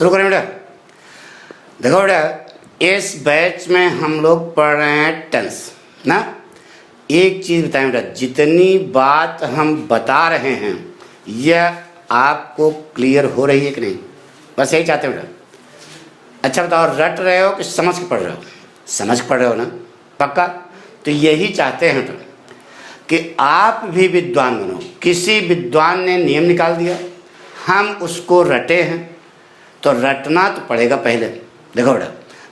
शुरू करें बेटा। देखो बेटा, इस बैच में हम लोग पढ़ रहे हैं टेंस ना। एक चीज़ बताएं बेटा, जितनी बात हम बता रहे हैं यह आपको क्लियर हो रही है कि नहीं? बस यही चाहते हो बेटा। अच्छा बताओ, रट रहे हो कि समझ के पढ़ रहे हो? समझ के पढ़ रहे हो ना, पक्का? तो यही चाहते हैं बेटा कि आप भी विद्वान बनो। किसी विद्वान ने नियम निकाल दिया, हम उसको रटे हैं, तो रटना तो पड़ेगा पहले। देखो बेटा,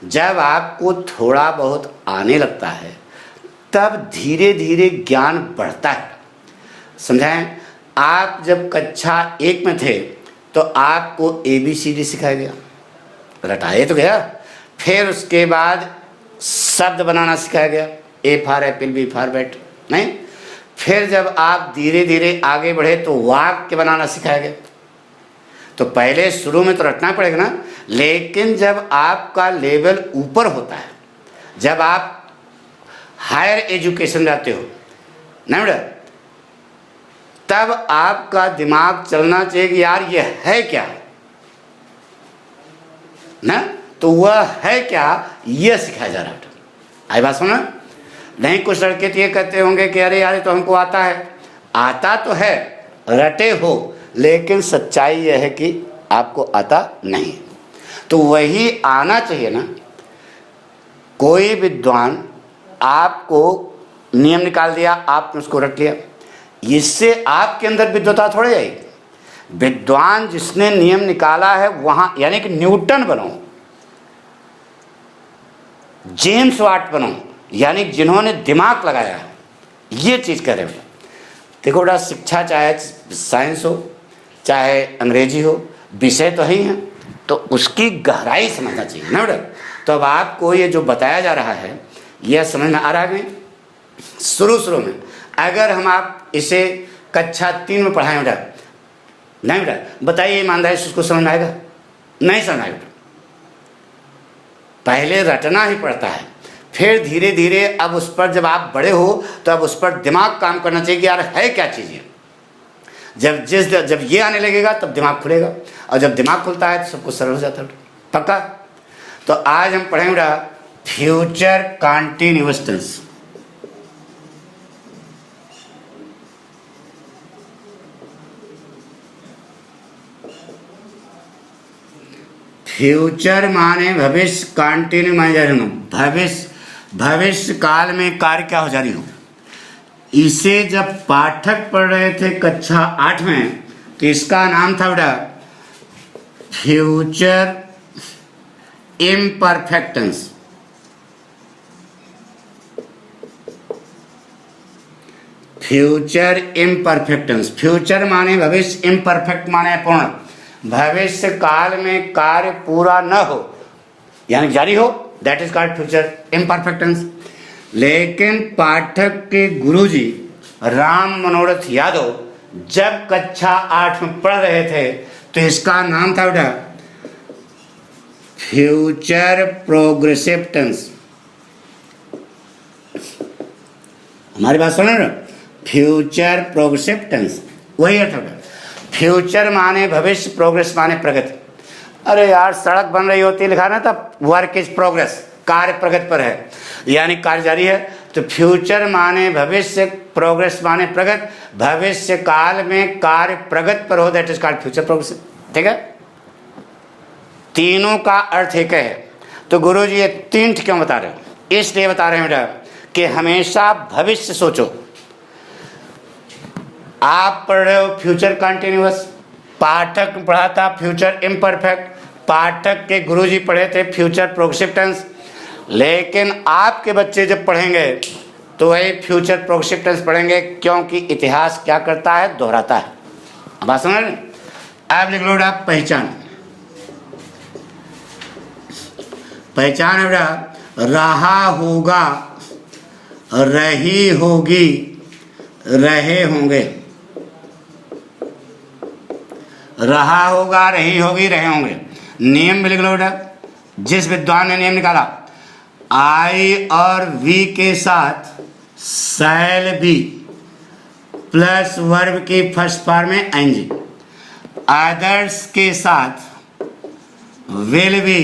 जब आपको थोड़ा बहुत आने लगता है तब धीरे धीरे ज्ञान बढ़ता है। समझाएं? आप जब कक्षा 1 में थे तो आपको ABCD सिखाया गया, रटाए तो गया। फिर उसके बाद शब्द बनाना सिखाया गया, A for Apple, B for bat, नहीं? फिर जब आप धीरे धीरे आगे बढ़े तो वाक्य बनाना सिखाया गया। तो पहले शुरू में तो रटना पड़ेगा ना, लेकिन जब आपका लेवल ऊपर होता है, जब आप हायर एजुकेशन जाते हो ना बेटा, तब आपका दिमाग चलना चाहिए कि यार ये है क्या ना, तो वह है क्या यह सिखाया जा रहा है। आई बात सुना? नहीं, कुछ लड़के तो ये कहते होंगे कि अरे यार ये तो हमको आता है। आता तो है, रटे हो, लेकिन सच्चाई यह है कि आपको आता नहीं। तो वही आना चाहिए ना। कोई विद्वान आपको नियम निकाल दिया, आपने उसको रट लिया, इससे आपके अंदर विद्वता थोड़ी आएगी। विद्वान जिसने नियम निकाला है वहां, यानी कि न्यूटन बनो, जेम्स वाट बनो, यानी जिन्होंने दिमाग लगाया है, ये चीज़ कर रहे हो। देखो बेटा, शिक्षा चाहे साइंस हो चाहे अंग्रेजी हो, विषय तो ही है, तो उसकी गहराई समझना चाहिए ना बेटा। तो अब आपको ये जो बताया जा रहा है यह समझ में आ रहा है नहीं? शुरू में अगर हम आप इसे कक्षा 3 में पढ़ाएं बेटा, नहीं बेटा, बताइए ईमानदारी से उसको समझ में आएगा? नहीं समझ आएगा। पहले रटना ही पड़ता है, फिर धीरे धीरे अब उस पर, जब आप बड़े हो तो अब उस पर दिमाग काम करना चाहिए कि यार है क्या चीज़ है। जब ये आने लगेगा तब दिमाग खुलेगा, और जब दिमाग खुलता है तो सब कुछ सरल हो जाता है। पक्का? तो आज हम पढ़ेंगे फ्यूचर कॉन्टिन्यूअस टेंस। फ्यूचर माने भविष्य, कॉन्टिन्यू माने भविष्य काल में कार्य क्या हो जारी हो। इसे जब पाठक पढ़ रहे थे कक्षा 8 में तो इसका नाम था बेटा future imperfect tense. Future imperfect tense. Future माने भविष्य, इम्परफेक्ट माने पूर्ण। भविष्य काल में कार्य पूरा न हो यानी जारी हो, that is called future imperfect tense. लेकिन पाठक के गुरुजी राम मनोरथ यादव जब कक्षा 8 में पढ़ रहे थे तो इसका नाम था बेटा फ्यूचर प्रोग्रेसिव टेंस। हमारी बात सुनो ना, फ्यूचर प्रोग्रेसिव टेंस वही अर्थ होगा। फ्यूचर माने भविष्य, प्रोग्रेस माने प्रगति। अरे यार, सड़क बन रही होती है, लिखा ना था वर्क इज प्रोग्रेस, कार्य प्रगति पर है, यानी कार्य जारी है। तो फ्यूचर माने भविष्य, प्रोग्रेस माने प्रगति। भविष्य काल में कार्य प्रगति पर हो, that is called future progress. ठीक है? तीनों का अर्थ एक है। तो गुरुजी ये 3 क्यों बता रहे हो? इसलिए बता रहे हैं बेटा कि हमेशा भविष्य सोचो। आप पढ़ रहे हो फ्यूचर कंटिन्यूअस, पाठक पढ़ा था फ्यूचर इम्परफेक्ट, पाठक के गुरुजी पढ़े थे फ्यूचर प्रोग्रेसिव टेंस। लेकिन आपके बच्चे जब पढ़ेंगे तो वही फ्यूचर प्रोग्रेसिव टेंस पढ़ेंगे, क्योंकि इतिहास क्या करता है? दोहराता है। बात समझ रहे? अब लिख लो आप पहचान। पहचान है बेटा, रहा होगा, रही होगी, रहे होंगे। रहा होगा, रही होगी, रहे होंगे। नियम में लिख लो बेटा, जिस विद्वान ने नियम निकाला, आई और वी के साथ शैल बी प्लस वर्ब की फर्स्ट फॉर्म में एनजी, अदर्स के साथ विल बी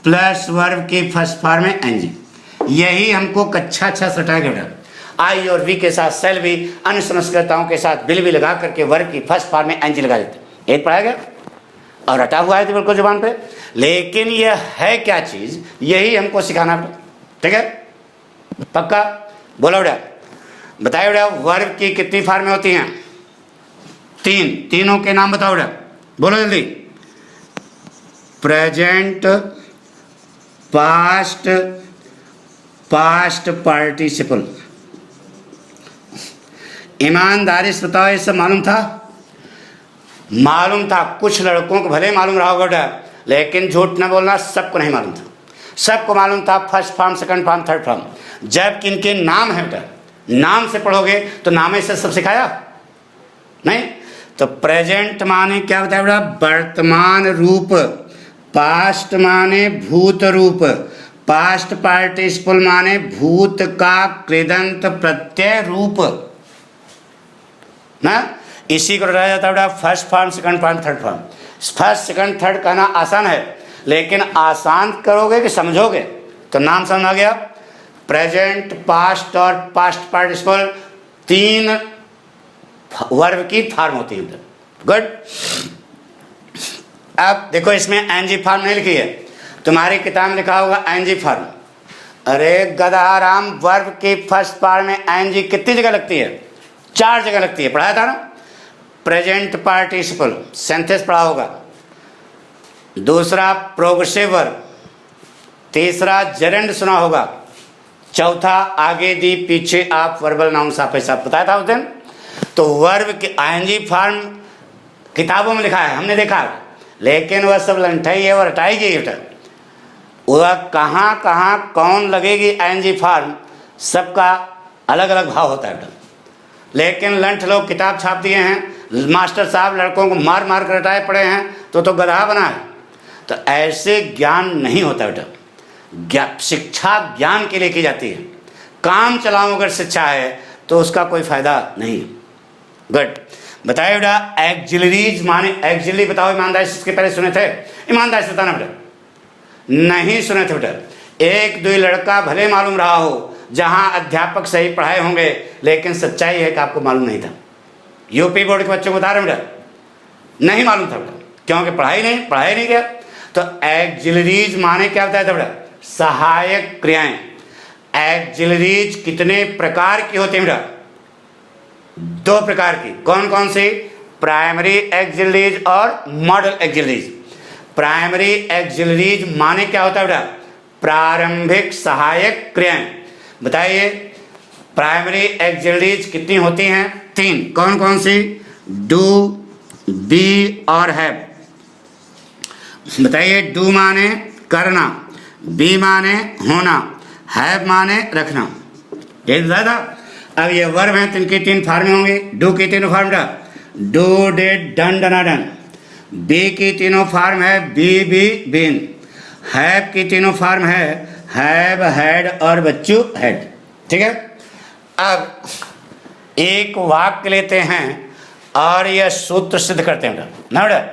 प्लस वर्ब की फर्स्ट फॉर्म में एनजी। यही हमको कक्षा 6 से हटाया गया। आई और वी के साथ सेल भी, अन्य संस्कृताओं के साथ विल भी लगा करके वर्ब की फर्स्ट फॉर्म में एनजी लगा देते। एक पढ़ाया गया और रटा हुआ है बिल्कुल जुबान पे, लेकिन यह है क्या चीज, यही हमको सिखाना पड़ेगा। ठीक है, पक्का? बोलो बेटा, बताइए बेटा, वर्ब की कितनी फॉर्में होती हैं? 3। तीनों के नाम बताओ बेटा, बोलो जल्दी। Present, past, past participle. ईमानदारी से बताओ, ये सब मालूम था? मालूम था। कुछ लड़कों को भले मालूम रहा होगा बेटा, लेकिन झूठ न बोलना, सबको नहीं मालूम था। सबको मालूम था first form, second form, third form. जब किनके नाम है बेटा, नाम से पढ़ोगे तो नाम से सब सिखाया नहीं। तो प्रेजेंट माने क्या बताया बेटा? वर्तमान रूप। पास्ट माने भूत रूप। पास्ट पार्टिसिपल माने भूत का कृदंत प्रत्यय रूप ना। इसी को रहा जाता है first form, second form, third form. First, second, third कहना आसान है, लेकिन आसान करोगे कि समझोगे तो नाम समझ आ गया। प्रेजेंट, पास्ट और पास्ट पार्टिसिपल 3 वर्ब की फॉर्म होती है। गुड। अब देखो, इसमें एनजी फॉर्म नहीं लिखी है, तुम्हारी किताब में लिखा होगा एनजी फॉर्म। अरे गधाराम, वर्ब की फर्स्ट फॉर्म में एनजी कितनी जगह लगती है? 4 जगह लगती है। पढ़ाया था ना? प्रेजेंट पार्टिसिपल सेंटेंस पढ़ा होगा, दूसरा प्रोग्रेसिव वर्ब, तीसरा जेरेंड सुना होगा, चौथा आगे दी पीछे आप वर्बल नाउन साफ साफ बताया था उस दिन। तो वर्ब की आईएनजी फॉर्म किताबों में लिखा है, हमने देखा, लेकिन वह सब लंठाई है और हटाएगी। वह कहाँ कहाँ कौन लगेगी आईएनजी फॉर्म, सबका अलग अलग भाव होता है। लेकिन लंठ लोग किताब छाप दिए हैं, मास्टर साहब लड़कों को मार मार कर हटाए पड़े हैं, तो गधा बना है। तो ऐसे ज्ञान नहीं होता बेटा। शिक्षा ज्ञान के लिए की जाती है, काम चलाओ अगर शिक्षा है तो उसका कोई फायदा नहीं। गुड। बताइए बेटा, एक्सिलरीज माने, एक्सिलरी बताओ ईमानदारी से, इसके पहले सुने थे? ईमानदारी से बताना बेटा, नहीं सुने थे बेटा। 1-2 लड़का भले मालूम रहा हो, जहां अध्यापक सही पढ़ाए होंगे, लेकिन सच्चाई है कि आपको मालूम नहीं था। यूपी बोर्ड के बच्चों को बता रहे बेटा, नहीं मालूम था बेटा, क्योंकि पढ़ाई नहीं गया। तो एक्सिलरीज माने क्या बताया था बेटा? सहायक क्रियाएं। एक्सिलरीज कितने प्रकार की होती है बेटा? 2 प्रकार की। कौन कौन सी? प्राइमरी एक्सिलरीज और मॉडल एक्सिलरीज। प्राइमरी एक्सिलरीज माने क्या होता है बेटा? प्रारंभिक सहायक क्रियाएं। बताइए, प्राइमरी एक्सिलरीज कितनी होती हैं? 3। कौन कौन सी? डू, बी और हैव। बताइए, डू माने करना, बी माने होना, हैव माने रखना। यही बताया था। अब ये वर्ब हैं, तो इनकी 3 फॉर्में होंगी। डू की 3 फॉर्म था, डू, डिड, डन, डना, डन। बी की 3 फॉर्म है, बी, बी, बीन। हैव की 3 फॉर्म है, हैव, हैड और बच्चू, हैड। ठीक है। अब एक वाक्य लेते हैं और यह सूत्र सिद्ध करते हैं ना बेटा।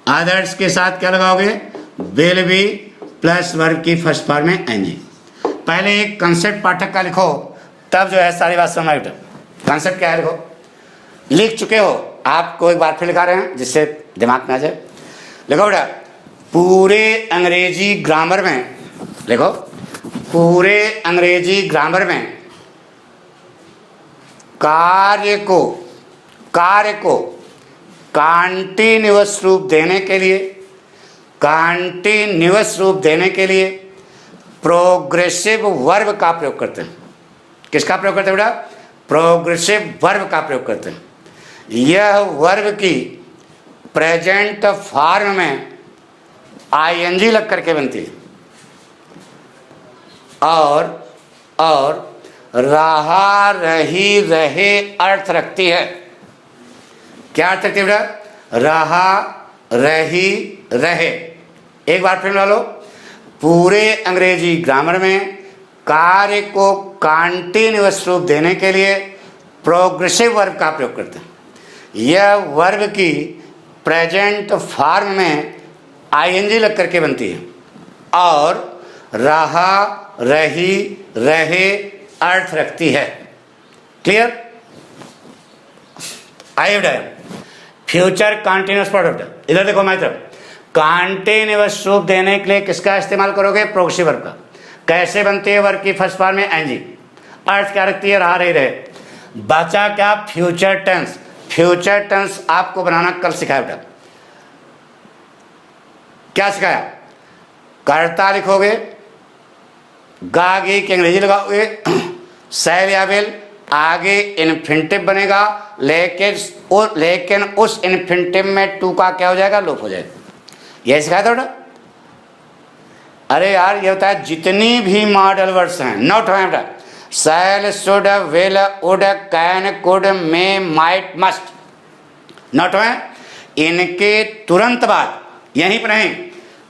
आदर्श के साथ क्या लगाओगे? विल बी प्लस वर्ब की फर्स्ट फॉर्म में एनजी। पहले एक कंसेप्ट पाठक का लिखो, तब जो है सारी बात समझ बेटा। कंसेप्ट क्या है लिखो, लिख चुके हो, आपको एक बार फिर लिखा रहे हैं जिससे दिमाग में आ जाए। लिखो बेटा, पूरे अंग्रेजी ग्रामर में, लिखो, पूरे अंग्रेजी ग्रामर में कार्य को कॉन्टिन्यूअस रूप देने के लिए, कॉन्टिन्यूअस रूप देने के लिए प्रोग्रेसिव वर्ब का प्रयोग करते हैं। किसका प्रयोग करते हैं बेटा? प्रोग्रेसिव वर्ब का प्रयोग करते हैं। यह वर्ब की प्रेजेंट फॉर्म में आईएनजी लग करके बनती है और रहा, रही, रहे अर्थ रखती है। क्या अर्थ रखती है बेटा? रहा, रही, रहे। एक बार फिर ला लो, पूरे अंग्रेजी ग्रामर में कार्य को कॉन्टिन्यूअस रूप देने के लिए प्रोग्रेसिव वर्ब का प्रयोग करते हैं। यह वर्ब की प्रेजेंट फॉर्म में आईएनजी लग करके बनती है और रहा, रही, रहे अर्थ रखती है। क्लियर? आइए फ्यूचर कंटिन्यूअस प्रोडक्ट, इधर देखो हमारी तरफ। कंटिन्यूअस रूप देने के लिए किसका इस्तेमाल करोगे? प्रोग्रेसिव वर्ब का। कैसे बनती है वर्ब की फर्स्ट फॉर्म में? एनजी। अर्थ क्या रखती है? रहा, रही, रहे। बचा क्या? Future tense. फ्यूचर टेंस आपको बनाना कल सिखाया बेटा। क्या सिखाया? कर्ता लिखोगे, गागी की अंग्रेजी लगाओगे, शैल या विल, आगे इन्फिनिटिव बनेगा, लेकिन उस इन्फिनिटिव में टू का क्या हो जाएगा? लोप हो जाएगा। यही सिखाया था बेटा। अरे यार ये होता है जितनी भी मॉडल वर्ड्स हैं, नोट है बेटा। Shall, should, will, would, can, could, may, might, must, note है। इनके तुरंत बाद यहीं पर नहीं,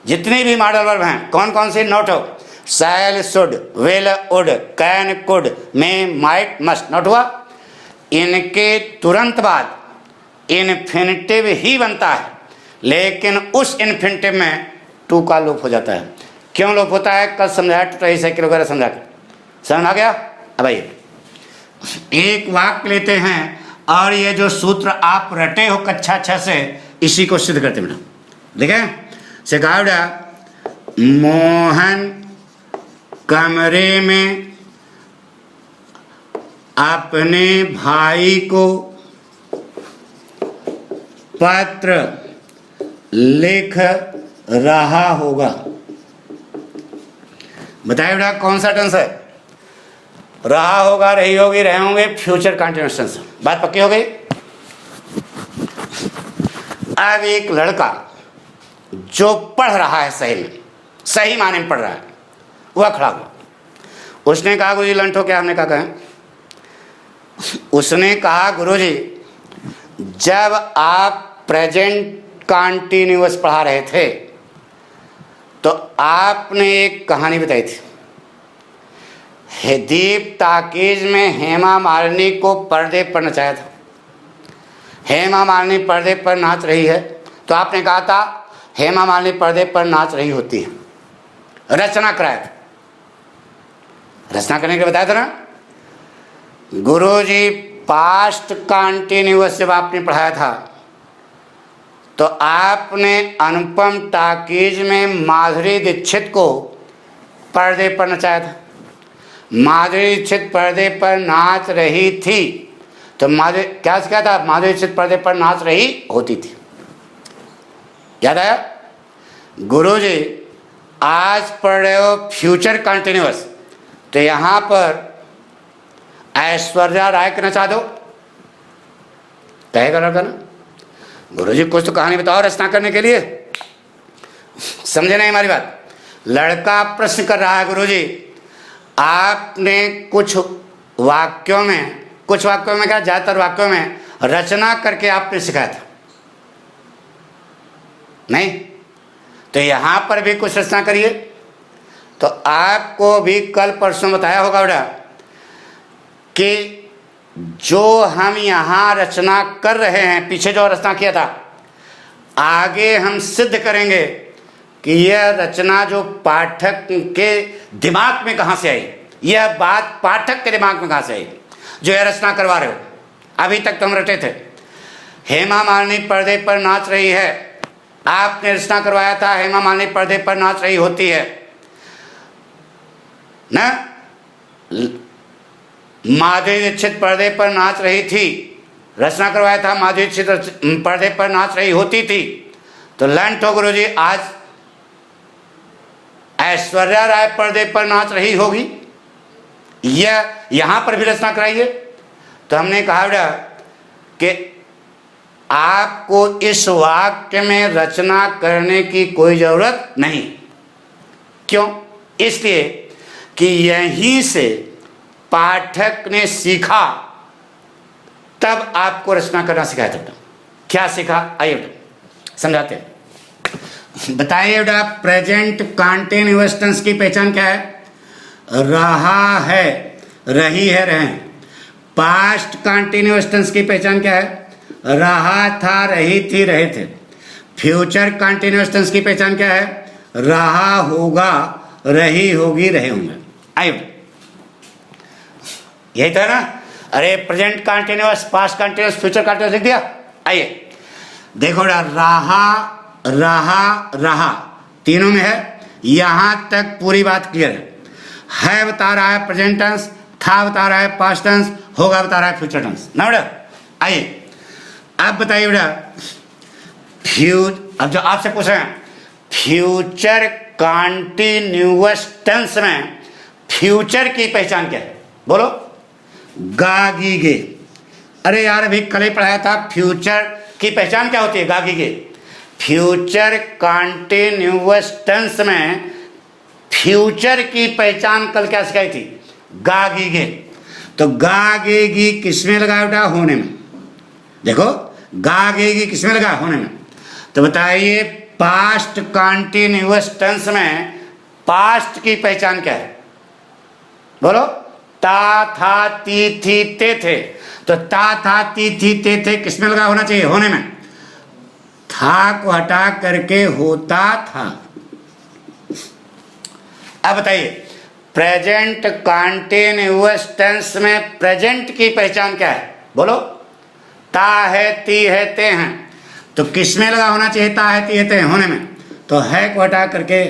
जितने भी मॉडल वर्ब हैं कौन कौन से, नोट हो। Shall, should, will, would, can, could, may, might, must, note हुआ। इनके तुरंत बाद इन्फिनिटिव ही बनता है, लेकिन उस इन्फिनिटिव में टू का लोप हो जाता है। क्यों लोप होता है? कल समझाया, टूटाई साइकिल वगैरह समझा के। समझ आ गया? अब आइए एक वाक्य लेते हैं और ये जो सूत्र आप रटे हो कक्षा 6 से, इसी को सिद्ध करते बेटा। देखें सिखाओ बेटा। मोहन कमरे में अपने भाई को पत्र लिख रहा होगा। बताइए बेटा कौन सा टेंस है? रहा होगा, रही होगी, रहे होंगे, फ्यूचर कंटिन्यूअस टेंस। बात पक्की हो गई? अब एक लड़का जो पढ़ रहा है, सही में सही माने में पढ़ रहा है, वह खड़ा हुआ। उसने कहा गुरुजी लंठो क्या? हमने कहा कहें। उसने कहा गुरुजी जब आप प्रेजेंट कंटिन्यूअस पढ़ा रहे थे तो आपने एक कहानी बताई थी। दीप ताकीज में हेमा मालिनी को पर्दे पर नचाया था। हेमा मालिनी पर्दे पर नाच रही है, तो आपने कहा था हेमा मालिनी पर्दे पर नाच रही होती है। रचना कराया था, रचना करने के लिए बताया था ना। गुरुजी पास्ट कंटिन्यूअस जब आपने पढ़ाया था तो आपने अनुपम टाकीज में माधुरी दीक्षित को पर्दे पर नचाया था। माधुरी दीक्षित पर्दे पर नाच रही थी, तो माधुरी क्या सिखाया था? माधुरी दीक्षित पर्दे पर नाच रही होती थी। याद आया? गुरुजी आज पढ़ रहे हो फ्यूचर कंटिन्यूअस, तो यहां पर ऐश्वर्या राय को नचा दो, कहेगा लड़का ना गुरुजी कुछ तो कहानी बताओ रचना करने के लिए। समझे नहीं हमारी बात? लड़का प्रश्न कर रहा है गुरुजी आपने कुछ वाक्यों में क्या, ज्यादातर वाक्यों में रचना करके आपने सिखाया था नहीं, तो यहां पर भी कुछ रचना करिए। तो आपको भी कल परसों बताया होगा बेटा कि जो हम यहाँ रचना कर रहे हैं, पीछे जो रचना किया था, आगे हम सिद्ध करेंगे कि यह रचना जो पाठक के दिमाग में कहाँ से आई, यह बात पाठक के दिमाग में कहाँ से आई जो यह रचना करवा रहे हो। अभी तक तो हम रटे थे हेमा मालिनी पर्दे पर नाच रही है, आपने रचना करवाया था हेमा मालिनी पर्दे पर नाच रही होती है ना। माधुरी दीक्षित पर्दे पर नाच रही थी, रचना करवाया था माधुरी दीक्षित पर्दे पर नाच रही होती थी। तो लंट हो गुरुजी आज ऐश्वर्या राय पर्दे पर नाच रही होगी, यह यहां पर भी रचना कराइए। तो हमने कहा बेटा कि आपको इस वाक्य में रचना करने की कोई जरूरत नहीं। क्यों? इसलिए कि यहीं से पाठक ने सीखा, तब आपको रचना करना सिखाया था। क्या सीखा? आइए बेटा समझाते हैं। बताइए बेटा प्रेजेंट कंटिन्यूअस टेंस की पहचान क्या है? रहा है, रही है, रहे। पास्ट कंटिन्यूअस टेंस की पहचान क्या है? रहा था, रही थी, रहे थे। फ्यूचर कंटिन्यूअस टेंस की पहचान क्या है? रहा होगा, रही होगी, रहे होंगे। आइए, यही तो है ना। अरे present continuous, past continuous, future continuous लिख दिया। आइए देखो, रहा रहा रहा तीनों में है, यहां तक पूरी बात क्लियर है बता रहा है प्रेजेंट टेंस, था बता रहा है पास्ट टेंस, होगा बता रहा है फ्यूचर टेंस ना बेटा। आइए अब बताइए बेटा, अब जो आपसे पूछ रहे हैं फ्यूचर कंटिन्यूअस टेंस में फ्यूचर की पहचान क्या है? बोलो। गा गी गे। अरे यार अभी कल ही पढ़ाया था, फ्यूचर की पहचान क्या होती है? गा गी गे। फ्यूचर कंटिन्यूअस टेंस में फ्यूचर की पहचान कल क्या सिखाई थी? गा गी गे। तो गा गे गी किसमें लगा बेटा? होने में। देखो गा गे गी किसमें लगा? होने में। तो बताइए पास्ट कंटिन्यूअस टेंस में पास्ट की पहचान क्या है? बोलो। ता था ती थी ते थे। तो ता था ती थी ते थे किसमें लगा होना चाहिए? होने में। था को हटा करके होता था। अब बताइए प्रेजेंट कंटिन्यूअस टेंस में प्रेजेंट की पहचान क्या है? बोलो। ता है, ती है, ते हैं। तो किसमें लगा होना चाहिए? ता है, ती है, ते हैं, होने में। तो है को हटा करके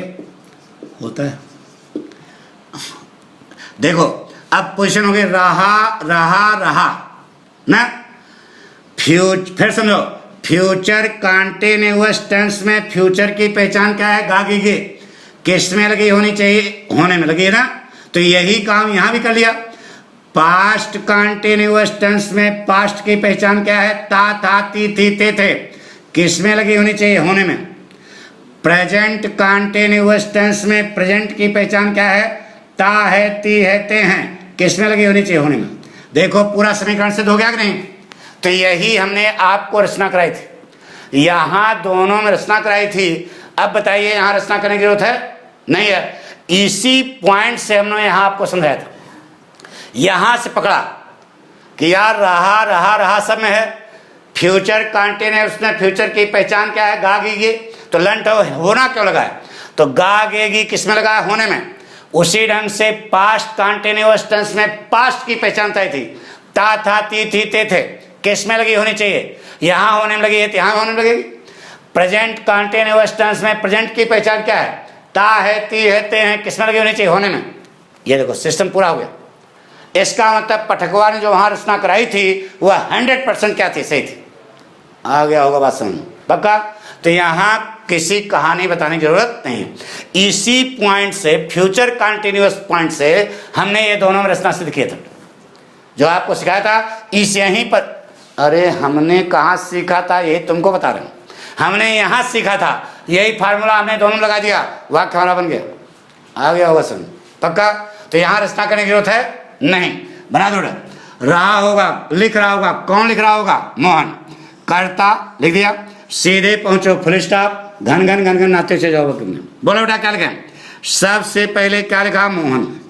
होता है। देखो अब पोजीशन हो गई रहा रहा रहा ना। फिर समझो, फ्यूचर कंटिन्यूअस टेंस में फ्यूचर की पहचान क्या है? गा गी गे। किस में लगी होनी चाहिए? होने में लगी है ना। तो यही काम यहां भी कर लिया। पास्ट कंटिन्यूअस टेंस में पास्ट की पहचान क्या है? ता था ती थी ते थे। किस में लगी होनी चाहिए? होने में। प्रेजेंट कंटिन्यूअस टेंस में प्रेजेंट की पहचान क्या है? ता है, ती है, ते हैं। किस में लगी होनी चाहिए? होने में। देखो पूरा समीकरण सिद्ध हो गया कि नहीं? तो यही हमने आपको रचना कराई थी, यहां दोनों में रचना कराई थी। अब बताइए यहां रचना करने की जरूरत है? नहीं है। इसी पॉइंट से हमने यहां आपको समझाया था, यहां से पकड़ा कि यार रहा रहा रहा सब में है। फ्यूचर कंटिन्यूअस में फ्यूचर की पहचान क्या है? गा गी गे। तो लंट होना क्यों लगा है? तो गा गे गी किस में लगा है? होने में। उसी ढंग से पास्ट कंटिन्यूअस टेंस में पास्ट की पहचान तय थी। ता था, ती थी, ते थे। किस में लगी होनी चाहिए? यहां होने में लगी है, यहां होने में लगेगी। प्रेजेंट कंटिन्यूअस टेंस में प्रेजेंट की पहचान क्या है? ता है, ती है, ते हैं। किस में लगी होनी चाहिए? होने में। ये देखो सिस्टम पूरा हो गया। इसका मतलब पठकवा ने जो वहां रचना कराई थी वह 100% क्या थी? सही थी। आ गया होगा बात समझ पक्का? तो यहां किसी कहानी बताने की जरूरत नहीं। इसी पॉइंट से, फ्यूचर कंटिन्यूअस पॉइंट से हमने ये दोनों में रचना सिद्ध किया था, जो आपको सिखाया था इस यहीं पर। अरे हमने कहाँ सीखा था? यही तुमको बता रहे हैं। हमने यहाँ सीखा था, यही फार्मूला हमने दोनों लगा दिया, वाक्य हमारा बन गया। आ गया होगा समझ पक्का? तो यहाँ रचना करने की जरूरत है नहीं। बना दो। रहा होगा, लिख रहा होगा। कौन लिख रहा होगा? मोहन। करता लिख दिया। सीधे पहुंचो, फुल स्टॉप। घन घन घन घन नाते से जाओ तुमने। बोलो बेटा क्या लिखा? सबसे पहले क्या लिखा? मोहन।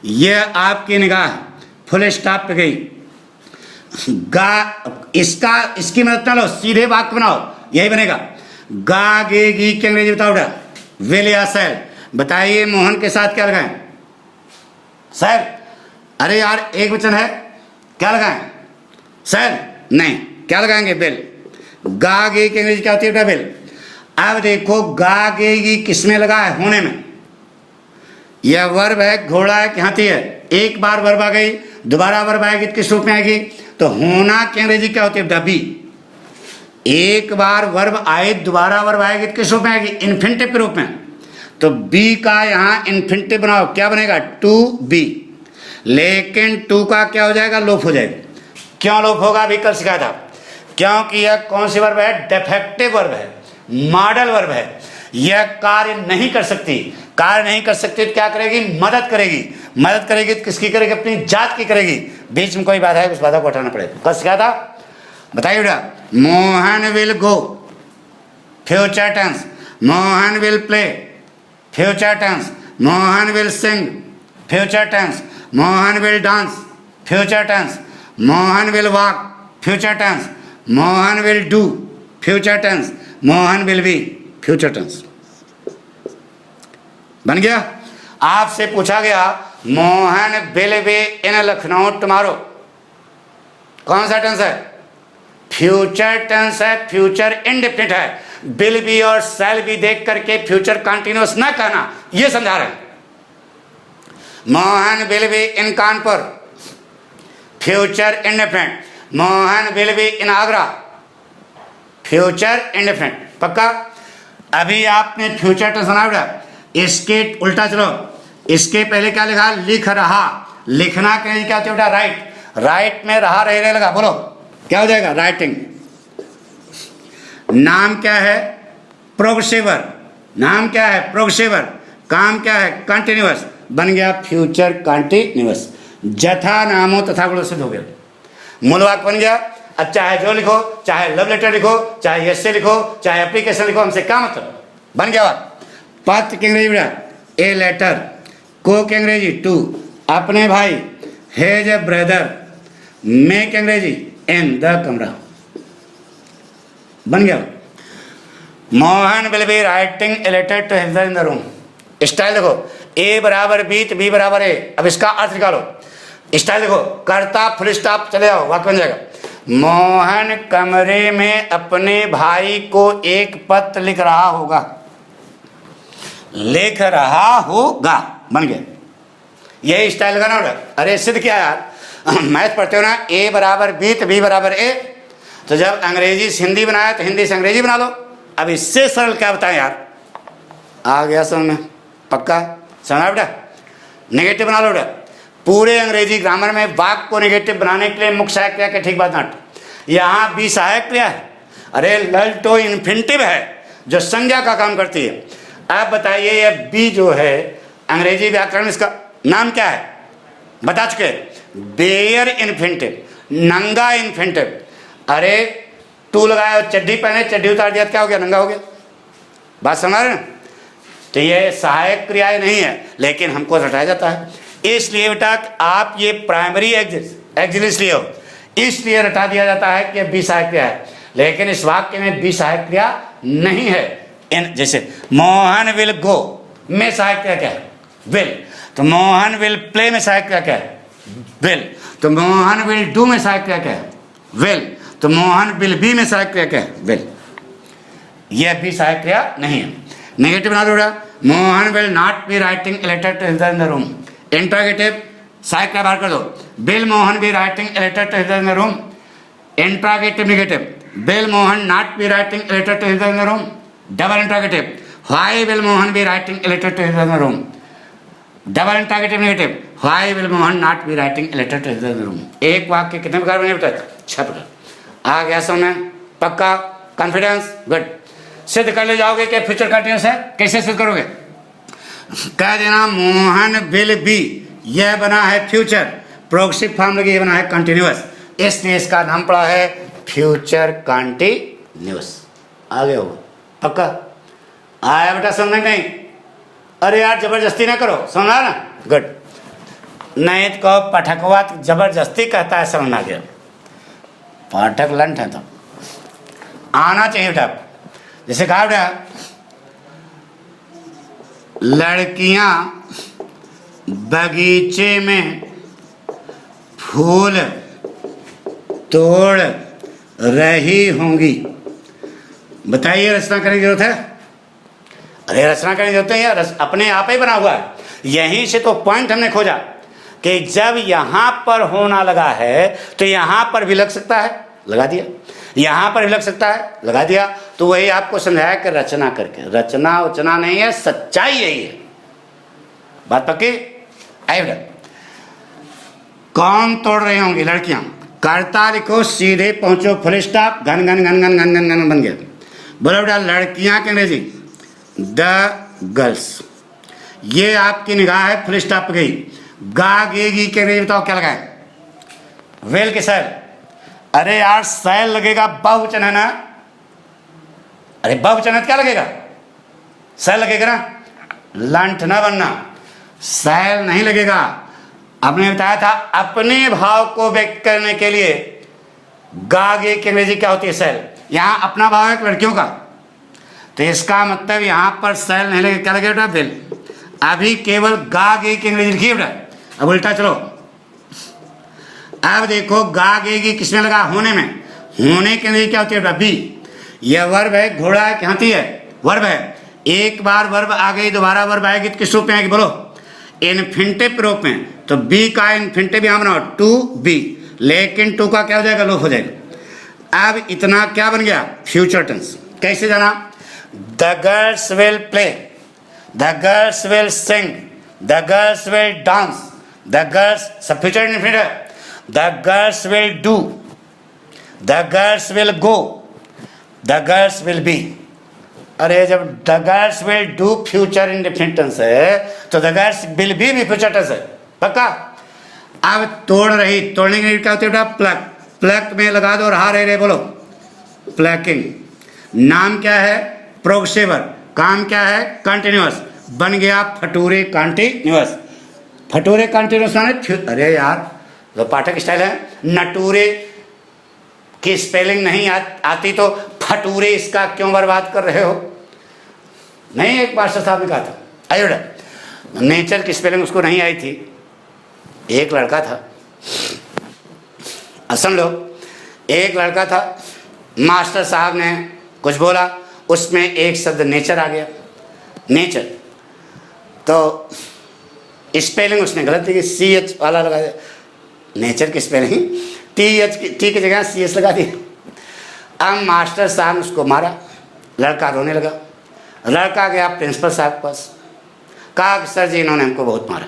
यह आपकी निगाह फुल स्टॉप पे गई। इसकी मदद ना लो, सीधे वाक्य बनाओ, यही बनेगा। गा गे गी की अंग्रेजी बताओ बेटा। विल या शैल। बताइए मोहन के साथ क्या लगाएं? शैल। अरे यार एक वचन है, क्या लगाएं? शैल नहीं, क्या लगाएंगे? विल। गा गे की अंग्रेजी क्या होती है बेटा? विल। अब देखो गा गे गी किसमें लगा है? होने में। यह वर्ब है, घोड़ा है कि हाथी है? एक बार वर्ब आ गई, दोबारा वर्ब आएगी तो किस रूप में आएगी? तो होना की अंग्रेजी क्या होती है बेटा? बी। एक बार वर्ब आए, दोबारा वर्ब आएगी तो किस रूप में आएगी? इन्फिनिटिव के रूप में। तो बी का यहाँ इन्फिनिटिव बनाओ, क्या बनेगा? To be. लेकिन टू का क्या हो जाएगा? लोप हो जाएगा। क्यों लोप होगा? अभी कल सिखाया था। क्योंकि यह कौन सी वर्ब है? डिफेक्टिव वर्ब है, मॉडल वर्ब है। यह कार्य नहीं कर सकती। कार्य नहीं कर सकती तो क्या करेगी? मदद करेगी। मदद करेगी तो किसकी करेगी? अपनी जात की करेगी। बीच में कोई बाधा है, उस बाधा को हटाना पड़ेगा। कल सिखाया था, बताइए बेटा। Mohan will go, future tense. Mohan will play, future tense. Mohan will sing, future tense. Mohan will dance, future tense. Mohan will walk, future tense. Mohan will do, future tense, Mohan will be, future tense. बन गया। आपसे पूछा गया Mohan will be in Lucknow tomorrow, कौन सा tense है? Future tense है, future indefinite है। विल बी और शैल बी देख करके फ्यूचर कंटिन्यूअस ना कहना, यह समझा रहे हैं। Mohan will be in Kanpur, future indefinite. Mohan will be in Agra, future indefinite. पक्का? अभी आपने फ्यूचर टेंस सुना बेटा, इसके उल्टा चलो, इसके पहले क्या लिखा? लिख रहा। लिखना के लिए क्या होता है बेटा? राइट। राइट में रहा रहे लगा, बोलो क्या हो जाएगा? राइटिंग। नाम क्या है? प्रोग्रेसिवर। नाम क्या है? प्रोग्रेसिवर। काम क्या है? कंटिन्यूअस। बन गया फ्यूचर कंटिन्यूअस। जथा नामो तथा गुण सिद्ध हो गया, मूल वाक्य बन गया। अब चाहे जो लिखो, चाहे लव लेटर लिखो, चाहे एसे लिखो, चाहे एप्लीकेशन लिखो, हमसे क्या मतलब? बन गया बात। पत्र की अंग्रेजी बेटा ए लेटर, को की अंग्रेजी टू, अपने भाई हेज ए ब्रदर, मे की अंग्रेजी इन द कमरा। बन गया। Mohan will be writing a letter to his in the room. Style देखो, ए बराबर बी तो बी बराबर ए। अब इसका अर्थ निकालो। स्टाइल देखो, करता फुल स्टॉप चले जाओ, वाक्य बन जाएगा मोहन कमरे में अपने भाई को एक पत्र लिख रहा होगा। लिख रहा होगा, बन गया। यही स्टाइल लगाना होगा। अरे सिद्ध क्या यार, मैथ पढ़ते हो ना, ए बराबर बी तो बी बराबर ए। तो जब अंग्रेजी से हिंदी बनाया तो हिंदी से अंग्रेजी बना लो। अब इससे सरल क्या बताएं यार? आ गया समझ में? पक्का समझा बेटा? नेगेटिव बना लो बेटा। पूरे अंग्रेजी ग्रामर में वाक्य को नेगेटिव बनाने के लिए मुख्य सहायक क्रिया के ठीक बात नट, यहाँ बी सहायक क्रिया है। अरे लल तो इन्फिनिटिव है जो संज्ञा का काम करती है। अब बताइए ये बी जो है अंग्रेजी व्याकरण, इसका नाम क्या है? बता चुके, बेयर इन्फिनिटिव, नंगा इन्फिनिटिव। अरे टू लगाया और चड्डी पहने, चड्डी उतार दिया, क्या हो गया? नंगा हो गया। बात समझ रहे ना? तो ये सहायक क्रियाएं नहीं है, लेकिन हमको रटाया जाता है। इसलिए बेटा आप ये प्राइमरी एक्सिलिस लिए हो, इसलिए रटा दिया जाता है कि बी सहायक क्रिया है। लेकिन इस वाक्य में बी सहायक क्रिया नहीं है। इन जैसे मोहन विल गो में सहायक क्रिया क्या है? विल। तो मोहन विल प्ले में सहायक क्रिया क्या है? विल। तो मोहन विल डू में सहायक क्रिया क्या है? विल। तो मोहन विल बी में सहायक क्रिया क्या है? विल। यह बी सहायक क्रिया नहीं है। नेगेटिव बना दो बेटा, Mohan will not be writing a letter to his in the room. Interrogative सहायक क्रिया बाहर कर दो, will Mohan be writing a letter to his in the room. Interrogative negative, will Mohan not be writing a letter to his in the room. Double interrogative, why will Mohan be writing a letter to his in the room. Double interrogative negative, why will Mohan not be writing a letter to his in the room. एक वाक्य कितने प्रकार बने बेटा? 6 प्रकार। आ गया समझ? पक्का? कॉन्फिडेंस? गुड। सिद्ध कर ले जाओगे कि फ्यूचर कंटिन्यूअस है? कैसे सिद्ध करोगे? कह देना मोहन विल बी, यह बना है फ्यूचर, प्रोग्रेसिव फॉर्म लगी, यह बना है कंटिन्यूअस, इसलिए इसका नाम पड़ा है फ्यूचर कंटिन्यूअस। आगे होगा। पक्का? आया बेटा समझ? नहीं? अरे यार जबरदस्ती ना करो, समझा ना? गुड। नहीं तो पाठकवा जबरदस्ती कहता है, समझ आ गया। पाठक लंट है तो आना चाहिए बेटा। जैसे कहा बेटा लड़कियां बगीचे में फूल तोड़ रही होंगी। बताइए रचना करने की जरूरत है? अरे रचना करने की जरूरत है यार, अपने आप ही बना हुआ है। यहीं से तो पॉइंट हमने खोजा कि जब यहां पर होना लगा है तो यहां पर भी लग सकता है, लगा दिया। यहां पर भी लग सकता है, लगा दिया। तो वही आपको समझाया कि रचना करके, रचना उचना नहीं है, सच्चाई यही है। बात पक्की? आइए, कौन तोड़ रही होंगी? लड़कियां। कर्ता लिखो, सीधे पहुंचो, फुल स्टॉप, घन घन घन घन घन घन घन बन गया। बोलो बेटा लड़कियां की अंग्रेजी द गर्ल्स। ये आपकी निगाह है, फुल स्टॉप गई। गा गेगी के अंग्रेजी बताओ क्या लगाए? वेल के सैल। अरे यार सैल लगेगा, बहुवचन है ना? अरे बहुवचन है क्या लगेगा? सैल लगेगा ना? लंठ ना बनना, सैल नहीं लगेगा। आपने बताया था अपने भाव को व्यक्त करने के लिए गा गे की अंग्रेजी क्या होती है? सेल। यहाँ अपना भाव है लड़कियों का, तो इसका मतलब यहाँ पर सेल नहीं लगे, क्या लगे बेटा? विल। अभी केवल गा गे की अंग्रेजी लिखिए बेटा। अब उल्टा चलो, अब देखो गा गे की किसमें लगा? होने में। होने की अंग्रेजी क्या होती है बेटा? बी। यह वर्ब है, घोड़ा है कि हाथी है? वर्ब है। एक बार वर्ब आ गई, दोबारा वर्ब आएगी तो किस रूप में आएगी बोलो? इन्फिनिटिव रूप में। तो बी का इन्फिनिटिव यहाँ बनाओ, टू बी, लेकिन टू का क्या हो जाएगा? लोप हो जाएगा। अब इतना क्या बन गया? Future tense. कैसे जाना? The girls will play, the girls will sing, the girls will dance, the girls, सब फ्यूचर इन्फिनिटिव है। The girls will do, the girls will go, the girls will be. अरे जब the girls will do future indefinite tense है तो the girls will be भी future tense है, पक्का। अब तोड़ रही, तोड़ने के लिए क्या होती है बेटा? प्लग। प्लग में लगा दो, रहा रहे बोलो, प्लकिंग। नाम क्या है? प्रोग्रेसिवर। काम क्या है? कंटिन्यूअस। बन गया फटूरे कंटिन्यूअस। फटूरे कंटिन्यूअस माने, अरे यार तो पाठक स्टाइल है, नटूरे की स्पेलिंग नहीं आती तो फटूरे इसका क्यों बर्बाद कर रहे हो? नहीं, एक मास्टर साहब ने कहा था, आइए बेटा, नेचर की स्पेलिंग उसको नहीं आई थी। एक लड़का था, सुन लो, एक लड़का था, मास्टर साहब ने कुछ बोला, उसमें एक शब्द नेचर आ गया, नेचर, तो स्पेलिंग उसने गलत थी, सी एच वाला लगा दिया। नेचर की स्पेलिंग टी की जगह सी एस लगा दिया। अब मास्टर साहब ने उसको मारा, लड़का रोने लगा। लड़का गया प्रिंसिपल साहब के पास, कहा कि सर जी इन्होंने हमको बहुत मारा।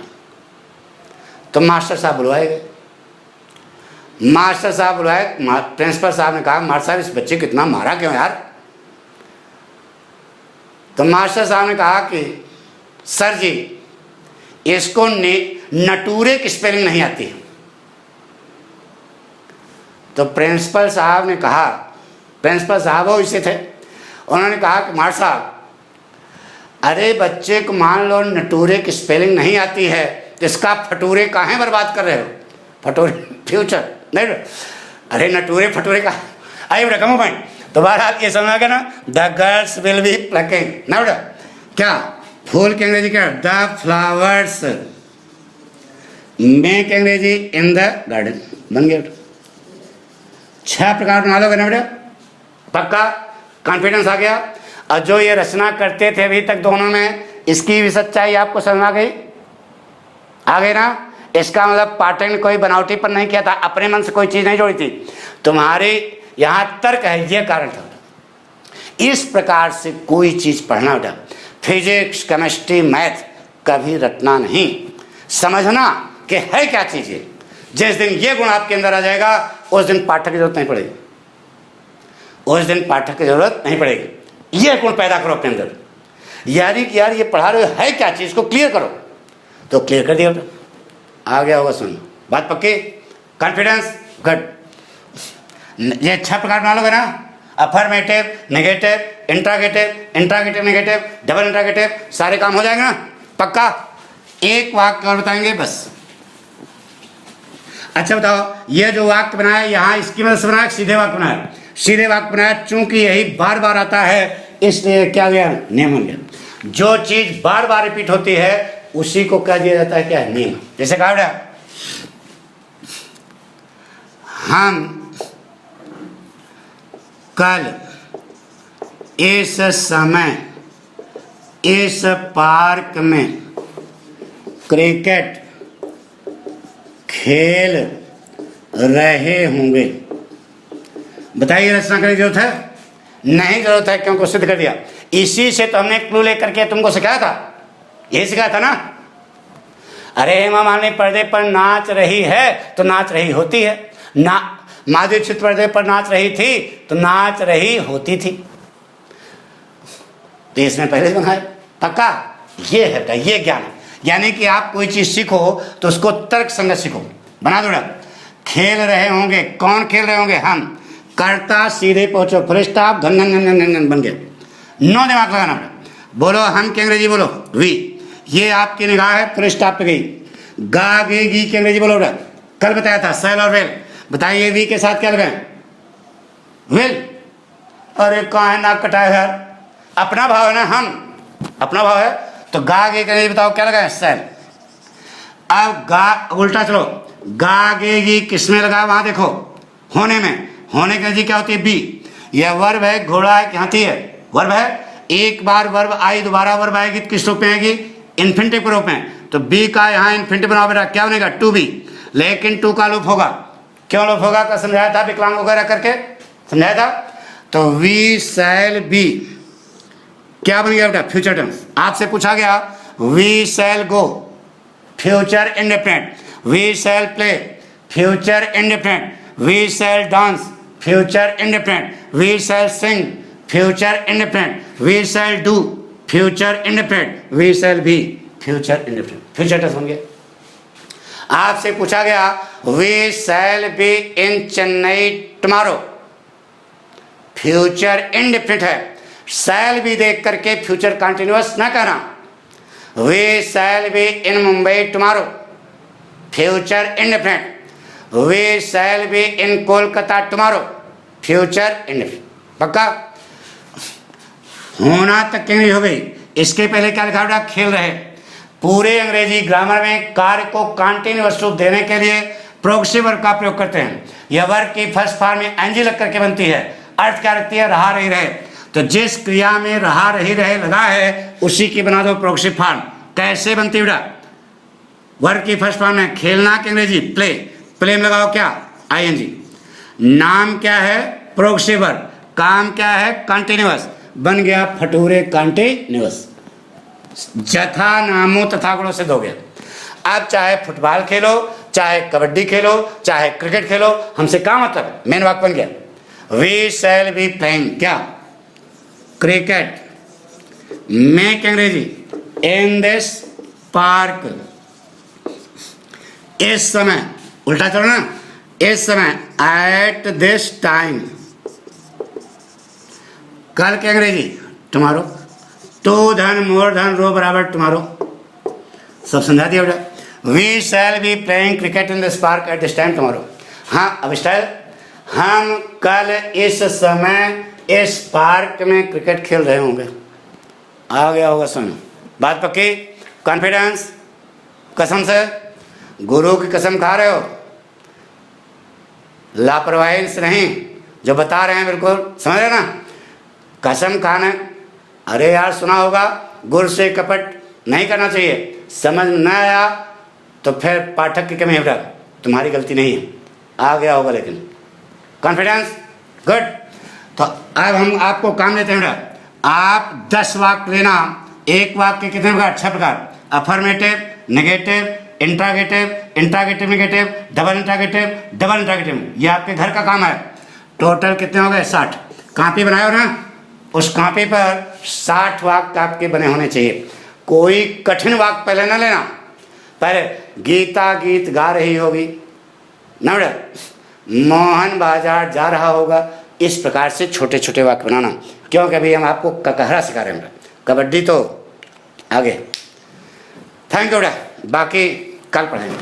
तो मास्टर साहब बुलवाए गए। मास्टर साहब बुलवाए, प्रिंसिपल साहब ने कहा मास्टर साहब इस बच्चे को इतना मारा क्यों यार? तो मास्टर साहब ने कहा कि सर जी इसको नटूरे की स्पेलिंग नहीं आती है। तो प्रिंसिपल साहब ने कहा, प्रिंसिपल साहब वो इसे थे, उन्होंने कहा कि मास्टर साहब अरे बच्चे को मान लो नटूरे की स्पेलिंग नहीं आती है तो इसका फटूरे काहे बर्बाद कर रहे हो? फटूरे फ्यूचर नहीं, अरे नटूरे फटूरे का आइए बेटा, कम पॉइंट। तो बार ये समझ आ गया ना, the girls will B plucking ना बेटा। क्या फूल की अंग्रेजी क्या? The flowers. मे की अंग्रेजी इन द गार्डन। बन गया बेटा, 6 प्रकार बना लोगे ना बेटा, पक्का। कॉन्फिडेंस आ गया। और जो ये रचना करते थे अभी तक दोनों में, इसकी भी सच्चाई आपको समझ आ गई? आ गई ना? इसका मतलब पाठक ने कोई बनावटी पर नहीं किया था, अपने मन से कोई चीज नहीं जोड़ी थी। तुम्हारे यहाँ तर्क है, ये कारण था। इस प्रकार से कोई चीज पढ़ना बेटा, फिजिक्स केमिस्ट्री मैथ कभी रटना नहीं, समझना कि है क्या चीज है। जिस दिन ये गुण आपके अंदर आ जाएगा उस दिन पाठक की जरूरत नहीं पड़ेगी, उस दिन पाठक की जरूरत नहीं पड़ेगी। ये गुण पैदा करो अपने अंदर, यारी कि यार ये पढ़ा रहे हो है क्या चीज को क्लियर करो। तो क्लियर कर दिया बेटा, आ गया होगा, सुन बात पक्की। Confidence good. ये 6 प्रकार बना लोगे ना, affirmative, negative, interrogative, interrogative negative, double interrogative, सारे काम हो जाएंगे ना, पक्का। एक वाक्य और बताएंगे बस। अच्छा बताओ, ये जो वाक्य बनाया यहाँ इसकी मदद से बनाया, सीधे वाक्य बनाया? सीधे वाक्य बनाया, चूंकि यही बार बार आता है इसलिए क्या गया? नियम हो गया। जो चीज बार बार रिपीट होती है उसी को क्या दिया जाता है? क्या है? नियम। जैसे कहा बेटा, हम कल इस समय इस पार्क में क्रिकेट खेल रहे होंगे। बताइए रचना करने की जरूरत है? नहीं जरूरत है, क्योंकि सिद्ध कर दिया। इसी से तो हमने क्लू लेकर के तुमको सिखाया था, यही सिखाया था ना। अरे हेमा मालिनी पर्दे पर नाच रही है तो नाच रही होती है ना, माधुरी दीक्षित पर्दे पर नाच रही थी तो नाच रही होती थी। तो इसमें पहले से बनाया, पक्का। ये है बेटा, ये ज्ञान है। यानी कि आप कोई चीज सीखो तो उसको तर्क संगत सीखो। बना दो बेटा, खेल रहे होंगे, कौन खेल रहे होंगे? हम। कर्ता सीधे पहुंचो, फुल स्टॉप, घन घन घन घन घन बन गया। 9 दिमाग लगाना बेटा। बोलो हम की अंग्रेजी बोलो, वी। ये आपकी निगाह है, फुल स्टॉप पे गई। गा गे गी की अंग्रेजी बोलो बेटा, कल बताया था, सेल और वेल। बताइए वी के साथ क्या लगाएं? विल। अरे कहाँ है नाक कटाए यार, अपना भाव है ना, हम अपना भाव है तो गा गे के बताओ क्या लगा है, सेल। अब गा उल्टा चलो, गा गे गी किस में लगा, वहां देखो होने में, होने का जी क्या होती है, बी। यह वर्ब है, घोड़ा है, हाथी है, वर्ब है। एक बार वर्ब आई, दोबारा वर्ब आएगी तो किस रूप में आएगी, इन्फिनिटिव के रूप में। तो बी का यहाँ इन्फिनिटिव बना बेटा, क्या बनेगा, टू बी। लेकिन टू का लूप होगा, क्यों लूप होगा का समझाया था विकलांग वगैरह करके, समझाया था। तो वी शैल बी क्या बन गया बेटा, फ्यूचर टेंस। आपसे पूछा गया we shall go, future indefinite. We shall play, future indefinite. We shall dance, future indefinite. We shall sing, future indefinite. We shall do, future indefinite. We shall be, future indefinite. Future tense बन गया। आपसे पूछा गया we shall be in Chennai tomorrow, future indefinite है, shall be देख करके future continuous ना कहना। We shall be in Mumbai tomorrow, future indefinite. We shall be in Kolkata tomorrow, future indefinite. पक्का होना तक इंग्लिश हो गई। इसके पहले क्या लिखा बेटा, खेल रहे। पूरे अंग्रेजी ग्रामर में कार्य को कंटिन्यूअस रूप देने के लिए प्रोग्रेसिव वर्ब का प्रयोग करते हैं। यह वर्ब की फर्स्ट फॉर्म में एनजी लग करके बनती है। अर्थ क्या रखती है, रहा रही रहे। तो जिस क्रिया में रहा रही रहे लगा है उसी की बना दो प्रोग्रेसिव फॉर्म। कैसे बनती है बेटा, वर्ब की फर्स्ट फॉर्म में खेलना की अंग्रेजी प्ले, प्ले में लगाओ क्या, आईएनजी। नाम क्या है, प्रोग्रेसिव वर्ब। काम क्या है, कंटिन्यूअस। बन गया फटूरे कंटिन्यूअस। जथा नामो तथा गुणों से दोगे। अब चाहे फुटबॉल खेलो, चाहे कबड्डी खेलो, चाहे क्रिकेट खेलो, हमसे क्या मतलब, मेन वाक्य बन गया वी शैल बी प्लेइंग क्या, क्रिकेट। मैं क्या अंग्रेजी, इन दिस पार्क। इस समय, उल्टा चलो ना, इस समय, एट दिस टाइम। कल क्या अंग्रेजी, टुमारो। टू धन मोर धन रो बराबर टुमारो। सब समझा दिया बेटा। We shall be playing cricket in this park at this time tomorrow. हाँ अब स्टाइल, हम कल इस समय इस पार्क में क्रिकेट खेल रहे होंगे। आ गया होगा समझ, बात पक्की, कॉन्फिडेंस, कसम से, गुरु की कसम खा रहे हो, लापरवाही से नहीं, जो बता रहे हैं बिल्कुल समझ रहे ना, कसम खाना। अरे यार सुना होगा, गुरु से कपट नहीं करना चाहिए। समझ में न आया तो फिर पाठक की कमी है बेटा, तुम्हारी गलती नहीं है, आ गया होगा। लेकिन कॉन्फिडेंस गुड। तो अब हम आपको काम देते हैं बेटा, आप 10 वाक्य लेना। एक वाक्य के कितने प्रकार, 6 प्रकार, affirmative, negative, interrogative, interrogative negative, double interrogative, double interrogative. ये आपके घर का काम है। टोटल कितने हो गए, 60। कॉपी बनाए हो ना, उस कॉपी पर 60 वाक्य आपके बने होने चाहिए। कोई कठिन वाक्य पहले ना लेना। पहले गीता गीत गा रही होगी ना बेटा, मोहन बाजार जा रहा होगा, इस प्रकार से छोटे छोटे वाक्य बनाना। क्योंकि अभी हम आपको ककहरा सिखा रहे हैं, कबड्डी तो आगे। थैंक यू बेटा, बाकी कल पढ़ेंगे।